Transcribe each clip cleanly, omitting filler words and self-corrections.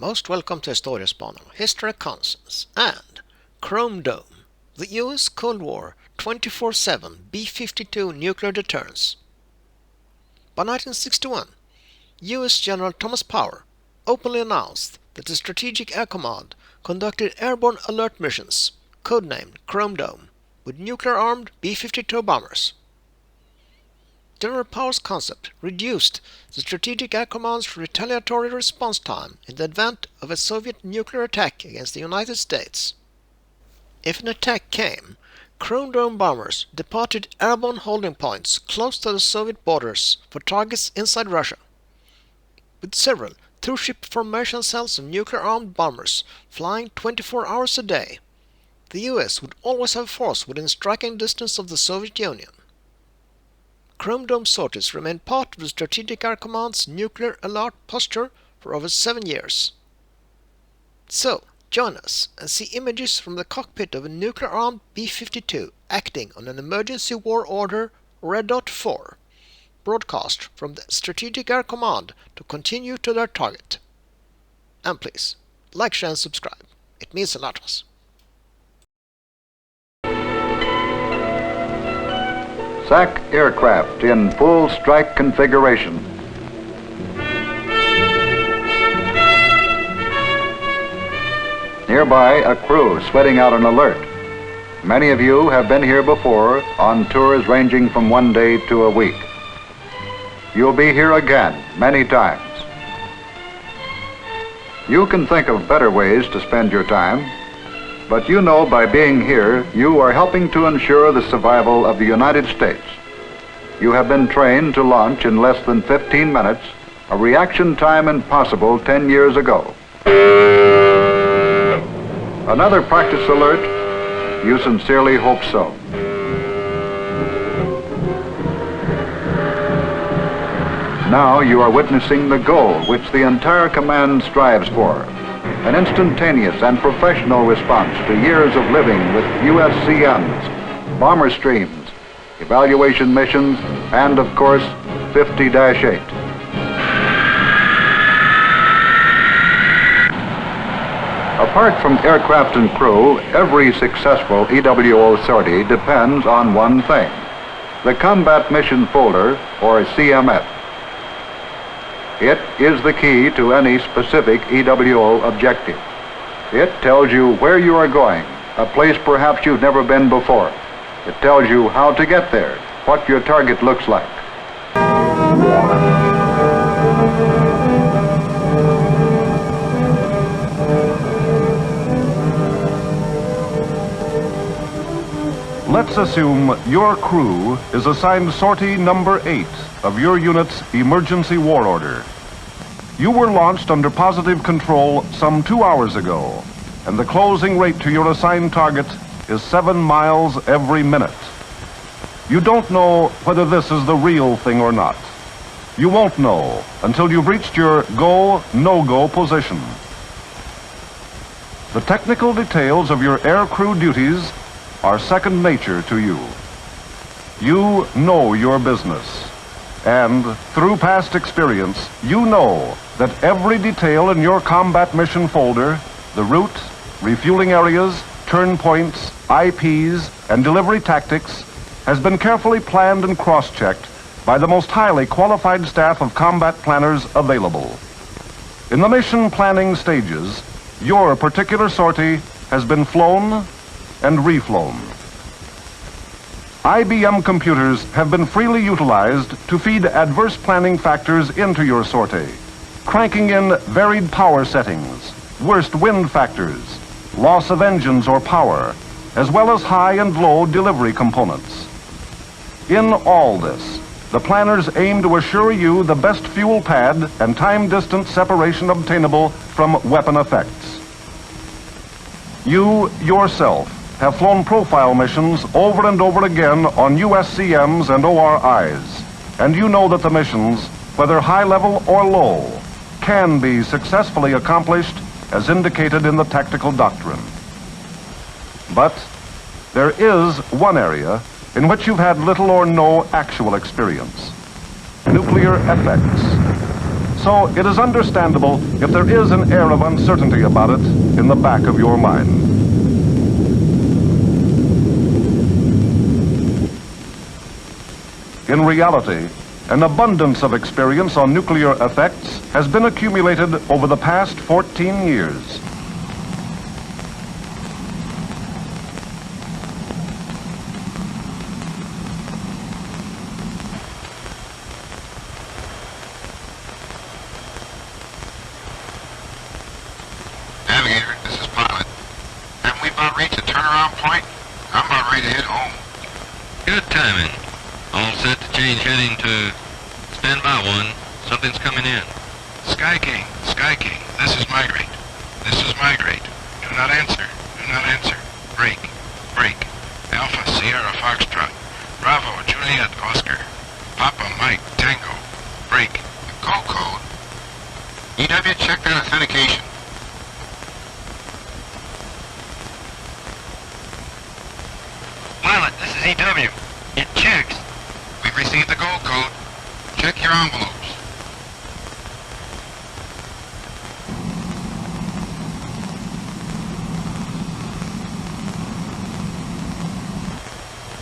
Most welcome to Historiespanarna, History Conscience, and Chrome Dome, the US Cold War 24/7 B-52 nuclear deterrence. By 1961, US General Thomas Power openly announced that the Strategic Air Command conducted airborne alert missions, codenamed Chrome Dome, with nuclear-armed B-52 bombers. General Power's concept reduced the Strategic Air Command's retaliatory response time in the event of a Soviet nuclear attack against the United States. If an attack came, Chrome Dome bombers departed airborne holding points close to the Soviet borders for targets inside Russia. With several two-ship formation cells of nuclear-armed bombers flying 24 hours a day, the US would always have force within striking distance of the Soviet Union. Chrome Dome sorties remained part of the Strategic Air Command's nuclear alert posture for over 7 years. So, join us and see images from the cockpit of a nuclear-armed B-52 acting on an emergency war order Red Dot 4, broadcast from the Strategic Air Command to continue to their target. And please, like, share and subscribe. It means a lot to us. SAC aircraft in full strike configuration. Nearby, a crew sweating out an alert. Many of you have been here before on tours ranging from 1 day to a week. You'll be here again many times. You can think of better ways to spend your time, but you know by being here, you are helping to ensure the survival of the United States. You have been trained to launch in less than 15 minutes, a reaction time impossible 10 years ago. Another practice alert? You sincerely hope so. Now you are witnessing the goal which the entire command strives for. An instantaneous and professional response to years of living with USCMs, bomber streams, evaluation missions, and of course, 50-8. Apart from aircraft and crew, every successful EWO sortie depends on one thing: the Combat Mission Folder, or CMF. It is the key to any specific EWO objective. It tells you where you are going, a place perhaps you've never been before. It tells you how to get there, what your target looks like. Let's assume your crew is assigned sortie number 8 of your unit's emergency war order. You were launched under positive control some 2 hours ago, and the closing rate to your assigned target is 7 miles every minute. You don't know whether this is the real thing or not. You won't know until you've reached your go, no-go position. The technical details of your air crew duties are second nature to you. You know your business, and through past experience, you know that every detail in your combat mission folder, the route, refueling areas, turn points, IPs, and delivery tactics, has been carefully planned and cross-checked by the most highly qualified staff of combat planners available. In the mission planning stages, your particular sortie has been flown and reflown. IBM computers have been freely utilized to feed adverse planning factors into your sortie, cranking in varied power settings, worst wind factors, loss of engines or power, as well as high and low delivery components. In all this, the planners aim to assure you the best fuel pad and time-distance separation obtainable from weapon effects. You yourself have flown profile missions over and over again on USCMs and ORIs, and you know that the missions, whether high level or low, can be successfully accomplished as indicated in the tactical doctrine. But there is one area in which you've had little or no actual experience: nuclear effects. So it is understandable if there is an air of uncertainty about it in the back of your mind. In reality, an abundance of experience on nuclear effects has been accumulated over the past 14 years. Navigator, this is Pilot. Haven't we about reached a turnaround point? I'm about ready to head home. Good timing. All set to change heading to standby one. Something's coming in. Sky King, this is Migrate. This is Migrate. Do not answer. Do not answer. Break. Alpha Sierra Foxtrot. Bravo Juliet Oscar. Papa Mike Tango. Break. The go code. EW, check that authentication. Pilot, this is EW. It checks. We've received the gold code. Check your envelopes.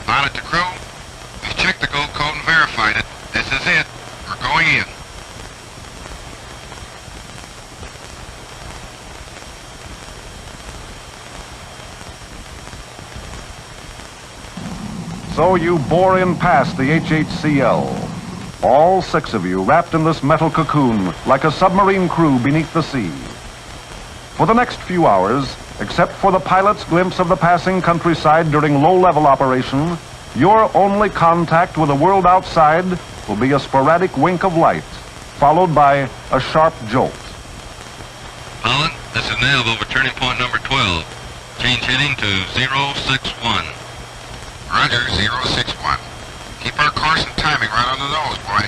Pilot to crew. We've checked the gold code and verified it. This is it. We're going in. So you bore in past the HHCL. All 6 of you wrapped in this metal cocoon like a submarine crew beneath the sea. For the next few hours, except for the pilot's glimpse of the passing countryside during low-level operation, your only contact with the world outside will be a sporadic wink of light, followed by a sharp jolt. Pilot, this is Nav over turning point number 12. Change heading to 061. Roger, 061. Keep our course and timing right on the nose, boy.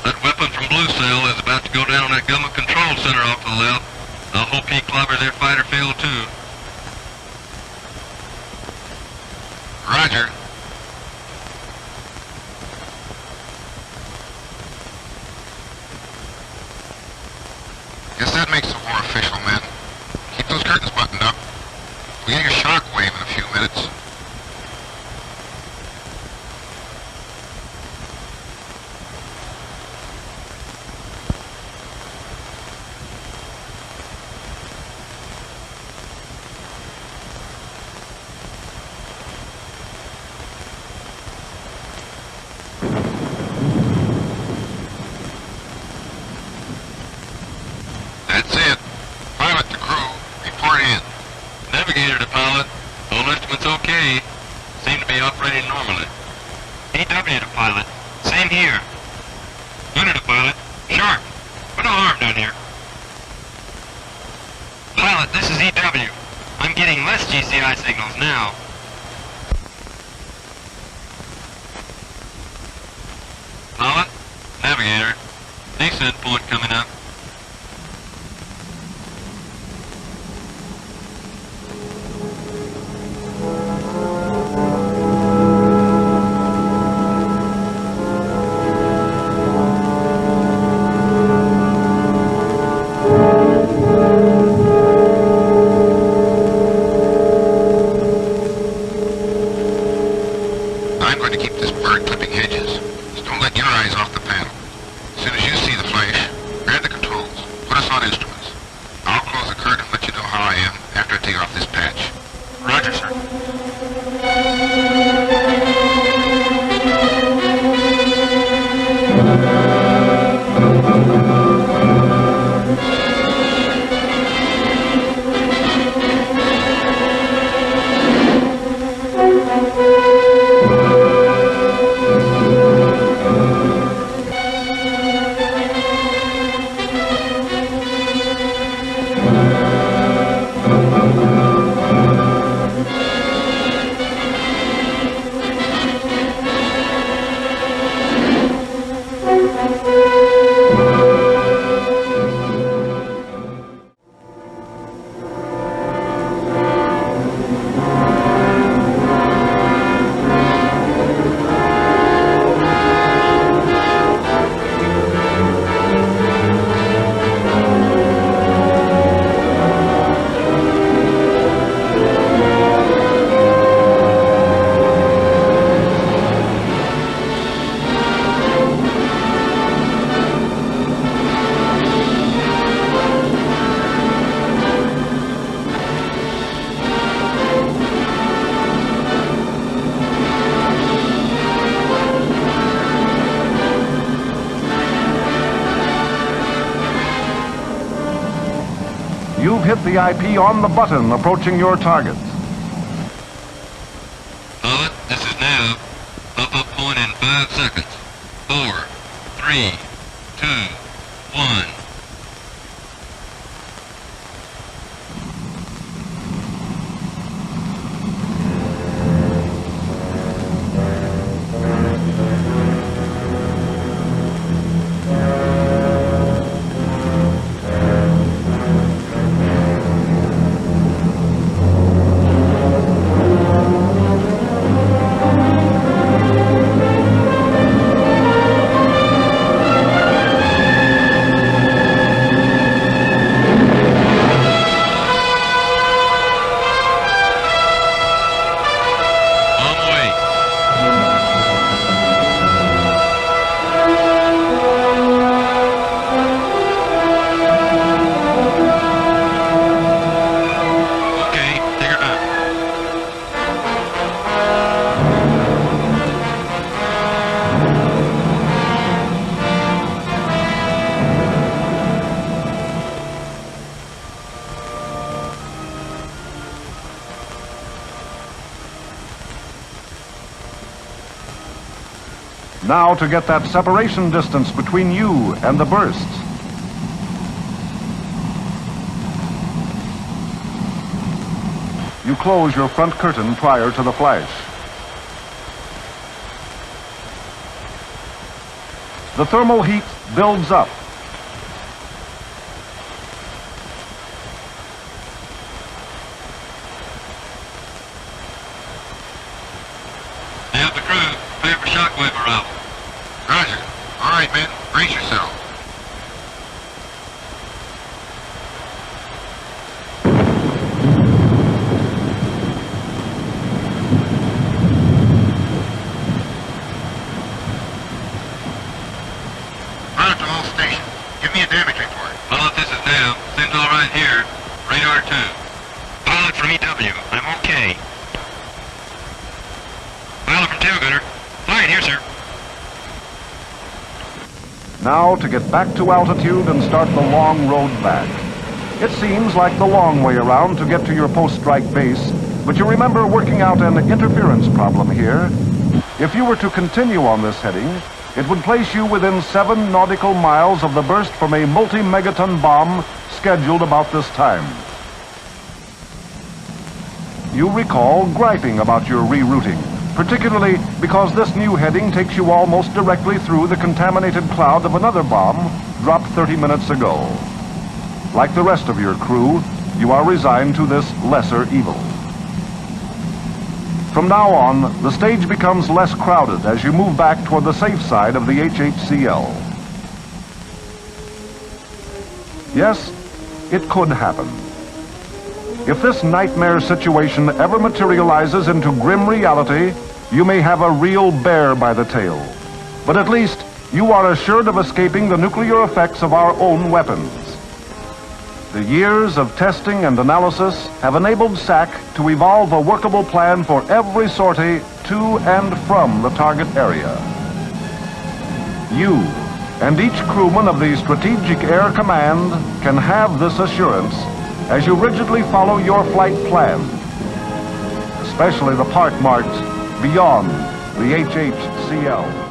That weapon from Blue Cell is about to go down on that government control center off to the left. I hope he clobbers their fighter field too. Roger. Guess that makes the war official, men. Keep those curtains buttoned up. We're getting a shock wave in a few minutes. That's it. Pilot to crew, report in. Navigator to pilot. All instruments okay. Seem to be operating normally. EW to pilot. Same here. Gunner to pilot. Sharp. Put no harm down here. Pilot, this is EW. I'm getting less GCI signals now. Pilot, navigator. Descent point coming up. I'm going to keep this bird clipping hedges. Just don't let your eyes off the panel. As soon as you see the flash, grab the controls. Put us on instruments. I'll close the curtain and let you know how I am after I take off this patch. Roger, sir. you've hit the IP on the button approaching your target. Pilot, this is Nav. Up point in 5 seconds. 4, 3, 2, 1. On the way. Okay, take her out. Now to get that separation distance between you and the bursts. You close your front curtain prior to the flash. The thermal heat builds up. Nav the crew, prepare for shockwave arrival. Roger. All right, men. Brace yourself. Pilot to all stations. Give me a damage report. Pilot, this is Nav. Seems all right here. Radar 2. Pilot from EW. I'm okay. Pilot from Tailgunner. Fine here, sir. Now to get back to altitude and start the long road back. It seems like the long way around to get to your post-strike base, but you remember working out an interference problem here. If you were to continue on this heading, it would place you within 7 nautical miles of the burst from a multi-megaton bomb scheduled about this time. You recall griping about your rerouting, particularly because this new heading takes you almost directly through the contaminated cloud of another bomb dropped 30 minutes ago. Like the rest of your crew, you are resigned to this lesser evil. From now on, the stage becomes less crowded as you move back toward the safe side of the HHCL. Yes, it could happen. If this nightmare situation ever materializes into grim reality, you may have a real bear by the tail. But at least you are assured of escaping the nuclear effects of our own weapons. The years of testing and analysis have enabled SAC to evolve a workable plan for every sortie to and from the target area. You and each crewman of the Strategic Air Command can have this assurance as you rigidly follow your flight plan, especially the part marked beyond the HHCL.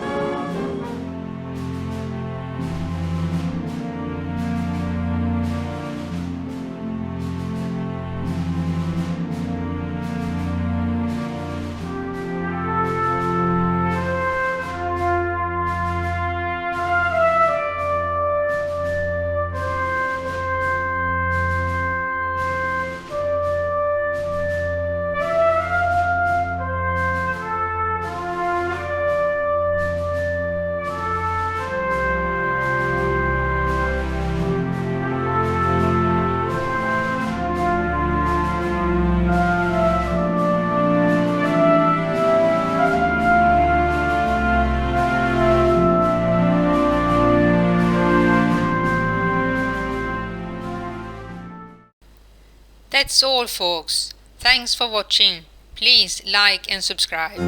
That's all, folks. Thanks for watching. Please like and subscribe.